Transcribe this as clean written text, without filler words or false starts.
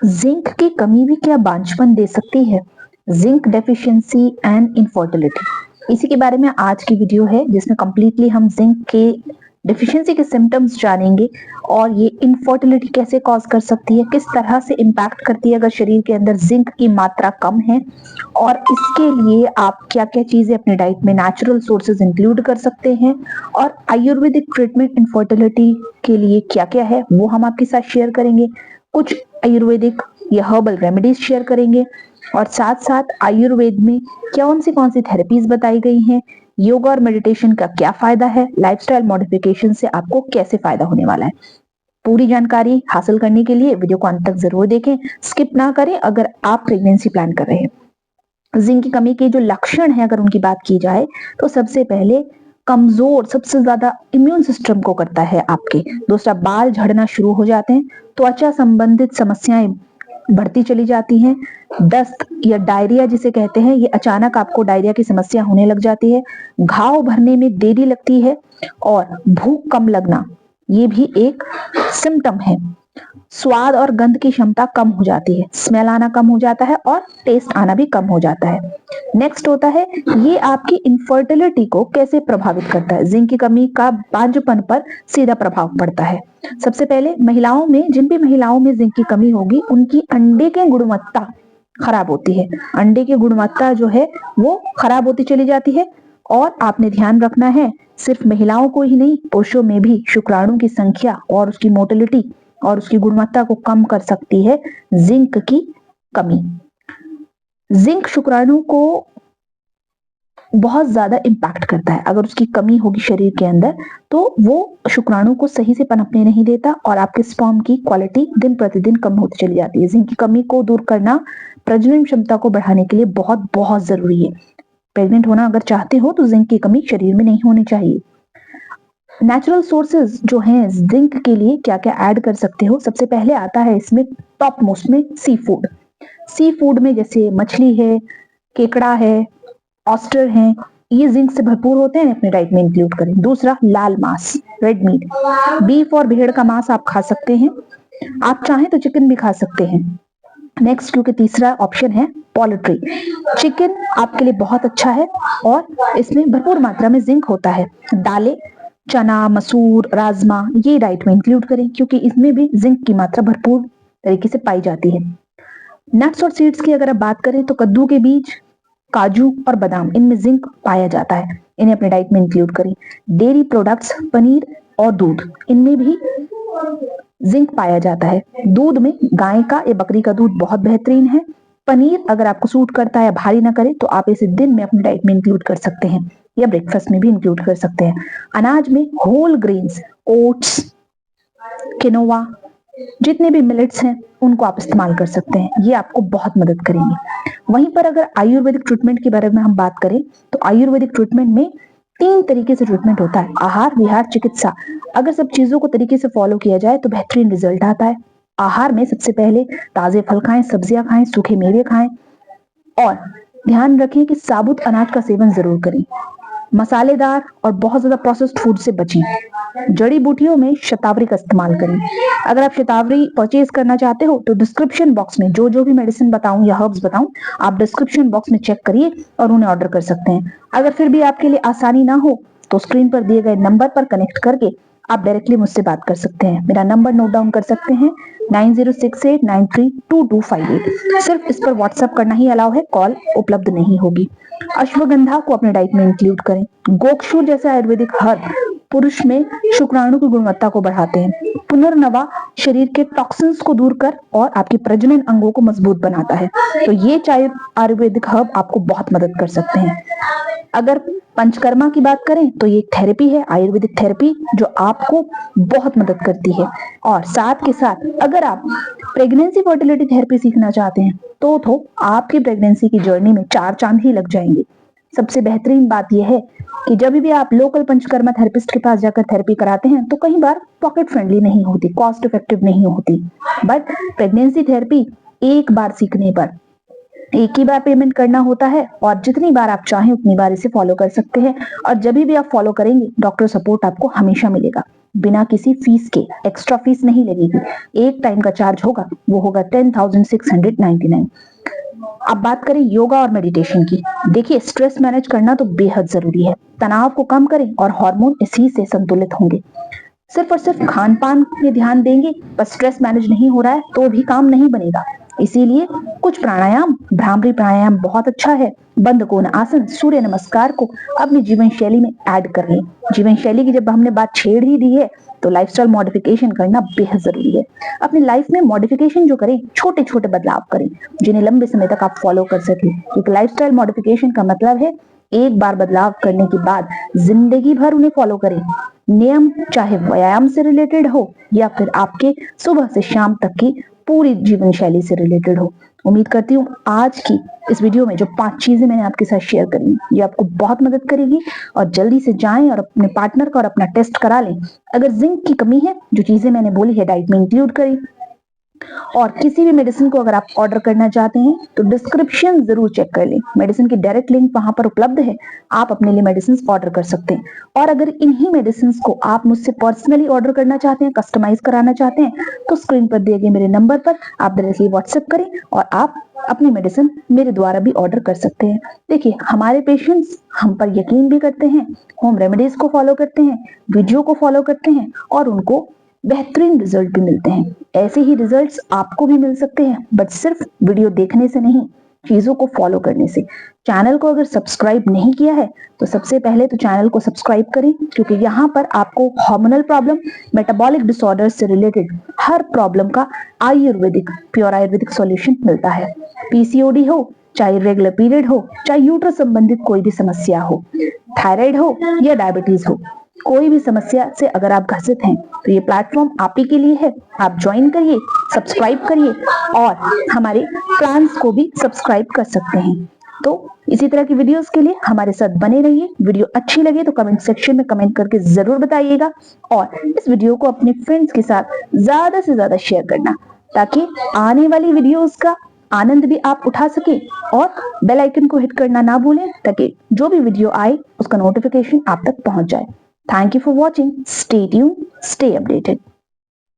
Zinc की कमी भी क्या बांझपन दे सकती है? जिंक डेफिशिएंसी एंड इनफर्टिलिटी, इसी के बारे में आज की वीडियो है, जिसमें कंप्लीटली हम जिंक के डेफिशिएंसी के सिम्टम्स जानेंगे और ये इनफर्टिलिटी कैसे कॉज कर सकती है, किस तरह से इम्पैक्ट करती है अगर शरीर के अंदर जिंक की मात्रा कम है, और इसके लिए आप क्या क्या चीजें अपनी डाइट में नेचुरल सोर्सेज इंक्लूड कर सकते हैं, और आयुर्वेदिक ट्रीटमेंट इनफर्टिलिटी के लिए क्या क्या है वो हम आपके साथ शेयर करेंगे। कुछ आयुर्वेदिक या हर्बल रेमेडीज शेयर करेंगे, और साथ साथ आयुर्वेद में कौन सी थेरेपीज बताई गई हैं, योगा और मेडिटेशन का क्या फायदा है, लाइफस्टाइल मॉडिफिकेशन से आपको कैसे फायदा होने वाला है। पूरी जानकारी हासिल करने के लिए वीडियो को अंत तक जरूर देखें, स्किप ना करें अगर आप प्रेगनेंसी प्लान कर रहे हैं। जिंक की कमी के जो लक्षण है अगर उनकी बात की जाए तो सबसे पहले कमजोर, सबसे ज्यादा इम्यून सिस्टम को करता है आपके। दूसरा, बाल झड़ना शुरू हो जाते हैं, त्वचा संबंधित समस्याएं बढ़ती चली जाती हैं, दस्त या डायरिया जिसे कहते हैं, ये अचानक आपको डायरिया की समस्या होने लग जाती है, घाव भरने में देरी लगती है, और भूख कम लगना ये भी एक सिम्टम है। स्वाद और गंध की क्षमता कम हो जाती है, स्मेल आना कम हो जाता है और टेस्ट आना भी कम हो जाता है। नेक्स्ट होता है, ये आपकी इनफर्टिलिटी को कैसे प्रभावित करता है। जिंक की कमी का बांझपन पर सीधा प्रभाव पड़ता है। सबसे पहले महिलाओं में, जिन भी महिलाओं में जिंक की कमी होगी उनकी अंडे की गुणवत्ता खराब होती है। अंडे की गुणवत्ता जो है वो खराब होती चली जाती है, और आपने ध्यान रखना है सिर्फ महिलाओं को ही नहीं, पुरुषों में भी शुक्राणु की संख्या और उसकी मोटिलिटी और उसकी गुणवत्ता को कम कर सकती है जिंक की कमी। जिंक शुक्राणु को बहुत ज्यादा इम्पैक्ट करता है। अगर उसकी कमी होगी शरीर के अंदर तो वो शुक्राणु को सही से पनपने नहीं देता और आपके स्पर्म की क्वालिटी दिन प्रतिदिन कम होती चली जाती है। जिंक की कमी को दूर करना प्रजनन क्षमता को बढ़ाने के लिए बहुत बहुत जरूरी है। प्रेग्नेंट होना अगर चाहते हो तो जिंक की कमी शरीर में नहीं होनी चाहिए। नेचुरल सोर्सेज जो हैं जिंक के लिए क्या क्या ऐड कर सकते हो, सबसे पहले आता है इसमें टॉप मोस्ट में सी फूड। सी फूड में जैसे मछली है, केकड़ा है, ऑस्टर है, ये जिंक से भरपूर होते हैं, अपने डाइट में इंक्लूड करें। दूसरा, लाल मांस, रेड मीट, बीफ और भेड़ का मांस आप खा सकते हैं, आप चाहें तो चिकन भी खा सकते हैं। नेक्स्ट, क्योंकि तीसरा ऑप्शन है पोल्ट्री, चिकन आपके लिए बहुत अच्छा है और इसमें भरपूर मात्रा में जिंक होता है। दालें, चना, मसूर, राजमा, ये डाइट में इंक्लूड करें क्योंकि इसमें भी जिंक की मात्रा भरपूर तरीके से पाई जाती है। नट्स और सीड्स की अगर आप बात करें तो कद्दू के बीज, काजू और बादाम, इनमें जिंक पाया जाता है, इन्हें अपने डाइट में इंक्लूड करें। डेयरी प्रोडक्ट्स, पनीर और दूध, इनमें भी जिंक पाया जाता है। दूध में गाय का या बकरी का दूध बहुत बेहतरीन है। पनीर अगर आपको सूट करता है, भारी ना करे, तो आप इसे दिन में अपनी डाइट में इंक्लूड कर सकते हैं या ब्रेकफास्ट में भी इंक्लूड कर सकते हैं। अनाज में होल ग्रेन्स, ओट्स, किनोवा, जितने भी मिलेट्स हैं उनको आप इस्तेमाल कर सकते हैं, ये आपको बहुत मदद करेंगे। वहीं पर अगर आयुर्वेदिक ट्रीटमेंट के बारे में हम बात करें तो आयुर्वेदिक ट्रीटमेंट में 3 तरीके से ट्रीटमेंट होता है, आहार, विहार, चिकित्सा। अगर सब चीजों को तरीके से फॉलो किया जाए तो बेहतरीन रिजल्ट आता है। आहार में सबसे पहले ताजे फल खाएं, सब्जियां खाएं, सूखे मेवे खाएं, और ध्यान रखें कि साबुत अनाज का सेवन जरूर करें। मसालेदार और बहुत ज्यादा प्रोसेस्ड फूड से बचें। जड़ी बूटियों में शतावरी का इस्तेमाल करें। अगर आप शतावरी परचेज करना चाहते हो तो डिस्क्रिप्शन बॉक्स में जो जो भी मेडिसिन बताऊं या हर्ब्स बताऊं, आप डिस्क्रिप्शन बॉक्स में चेक करिए और उन्हें ऑर्डर कर सकते हैं। अगर फिर भी आपके लिए आसानी ना हो तो स्क्रीन पर दिए गए नंबर पर कनेक्ट करके आप डायरेक्टली मुझसे बात कर सकते हैं। मेरा नंबर नोट डाउन कर सकते हैं, 9068932258। सिर्फ इस पर व्हाट्सएप करना ही अलाउ है, कॉल उपलब्ध नहीं होगी। अश्वगंधा को अपने डाइट में इंक्लूड करें। गोक्षूर जैसे आयुर्वेदिक हर्ब पुरुष में शुक्राणु की गुणवत्ता को बढ़ाते हैं। पुनर्नवा शरीर के टॉक्सिन्स को दूर कर और आपके प्रजनन अंगों को मजबूत बनाता है। तो ये चाहे आयुर्वेदिक हर्ब आपको बहुत मदद कर सकते हैं। अगर पंचकर्मा की बात करें तो ये एक थेरेपी है, आयुर्वेदिक थेरेपी, जो आपको बहुत मदद करती है। और साथ के साथ अगर आप प्रेगनेंसी फर्टिलिटी थेरेपी सीखना चाहते हैं तो आपकी प्रेगनेंसी की जर्नी में 4 चांद ही लग जाएंगे। सबसे बेहतरीन बात यह है कि जब भी आप लोकल पंचकर्मा थेरेपिस्ट के पास जाकर थेरेपी कराते हैं तो कई बार पॉकेट फ्रेंडली नहीं होती, कॉस्ट इफेक्टिव नहीं होती, बट प्रेगनेंसी थेरेपी एक बार सीखने पर एक ही बार पेमेंट करना होता है और जितनी बार आप चाहें उतनी बार इसे फॉलो कर सकते हैं। और जब भी आप फॉलो करेंगे डॉक्टर सपोर्ट आपको हमेशा मिलेगा, बिना किसी फीस के। एक्स्ट्रा फीस नहीं लगेगी। एक टाइम का चार्ज होगा, वो होगा 10,699। अब बात करें योगा और मेडिटेशन की। देखिए, स्ट्रेस मैनेज करना तो बेहद जरूरी है। तनाव को कम करें और हार्मोन इसी से संतुलित होंगे। सिर्फ और सिर्फ खान पान में ध्यान देंगे, बस स्ट्रेस मैनेज नहीं हो रहा है तो भी काम नहीं बनेगा। इसीलिए कुछ प्राणायाम, भ्रामरी प्राणायाम बहुत अच्छा है। बंद कोण आसन, सूर्य नमस्कार को अपनी जीवन शैली में ऐड कर लें। जीवन शैली की जब हमने बात छेड़ ही दी है तो लाइफस्टाइल मॉडिफिकेशन करना बेहद जरूरी है। अपनी लाइफ में मॉडिफिकेशन जो करें, छोटे छोटे बदलाव करें जिन्हें लंबे समय तक आप फॉलो कर सकें। क्योंकि लाइफस्टाइल मॉडिफिकेशन का मतलब है एक बार बदलाव करने के बाद जिंदगी भर उन्हें फॉलो करें। नियम चाहे व्यायाम से रिलेटेड हो या फिर आपके सुबह से शाम तक की पूरी जीवन शैली से रिलेटेड हो। उम्मीद करती हूँ आज की इस वीडियो में जो 5 चीजें मैंने आपके साथ शेयर करी ये आपको बहुत मदद करेगी। और जल्दी से जाएं और अपने पार्टनर का और अपना टेस्ट करा लें। अगर जिंक की कमी है, जो चीजें मैंने बोली है डाइट में इंक्लूड करें। और किसी भी मेडिसिन को अगर आप ऑर्डर करना चाहते हैं तो डिस्क्रिप्शन जरूर चेक कर लें। मेडिसिन की डायरेक्ट लिंक वहां पर उपलब्ध है, आप अपने लिए मेडिसिन ऑर्डर कर सकते हैं। और अगर इन्हीं मेडिसिन को आप मुझसे पर्सनली ऑर्डर करना चाहते हैं, कस्टमाइज कराना चाहते हैं, तो स्क्रीन पर दिए गए मेरे नंबर पर आप डायरेक्टली व्हाट्सएप करें और आप अपनी मेडिसिन मेरे द्वारा भी ऑर्डर कर सकते हैं। देखिए, हमारे पेशेंट्स हम पर यकीन भी करते हैं, होम रेमेडीज को फॉलो करते हैं, वीडियो को फॉलो करते हैं और उनको बेहतरीन रिजल्ट भी मिलते हैं। ऐसे ही रिजल्ट्स आपको भी मिल सकते हैं, बट सिर्फ वीडियो देखने से नहीं, चीजों को फॉलो करने से। चैनल को अगर सब्सक्राइब नहीं किया है तो सबसे पहले तो चैनल को सब्सक्राइब करें, क्योंकि यहाँ पर आपको हार्मोनल प्रॉब्लम, मेटाबॉलिक डिसऑर्डर्स से रिलेटेड हर प्रॉब्लम का आयुर्वेदिक, प्योर आयुर्वेदिक सॉल्यूशन मिलता है। पीसीओडी हो, चाहे रेगुलर पीरियड हो, चाहे यूट्रस संबंधित कोई भी समस्या हो, थायराइड हो या डायबिटीज हो, कोई भी समस्या से अगर आप ग्रसित हैं तो ये प्लेटफॉर्म आप ही के लिए है। आप ज्वाइन करिए, सब्सक्राइब करिए और हमारे प्लान्स को भी सब्सक्राइब कर सकते हैं। तो इसी तरह की वीडियोस के लिए हमारे साथ बने रहिए। वीडियो अच्छी लगे तो कमेंट सेक्शन में कमेंट करके जरूर बताइएगा और इस वीडियो को अपने फ्रेंड्स के साथ ज्यादा से ज्यादा शेयर करना, ताकि आने वाली वीडियोस का आनंद भी आप उठा सके। और बेल आइकन को हिट करना ना भूलें, ताकि जो भी वीडियो आए उसका नोटिफिकेशन आप तक पहुंच जाए। Thank you for watching. Stay tuned, stay updated.